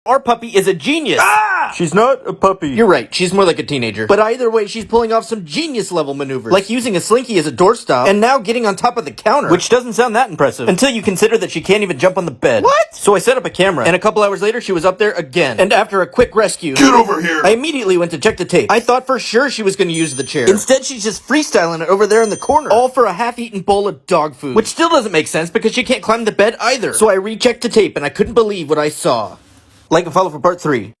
Our puppy is a genius. Ah! She's not a puppy. You're right, she's more like a teenager. But either way, she's pulling off some genius level maneuvers. Like using a slinky as a doorstop, and now getting on top of the counter. Which doesn't sound that impressive. Until you consider that she can't even jump on the bed. What? So I set up a camera, and a couple hours later, she was up there again. And after a quick rescue... Get over here! I immediately went to check the tape. I thought for sure she was gonna use the chair. Instead, she's just freestyling it over there in the corner. All for a half-eaten bowl of dog food. Which still doesn't make sense because she can't climb the bed either. So I rechecked the tape, and I couldn't believe what I saw. Like and follow for part 3.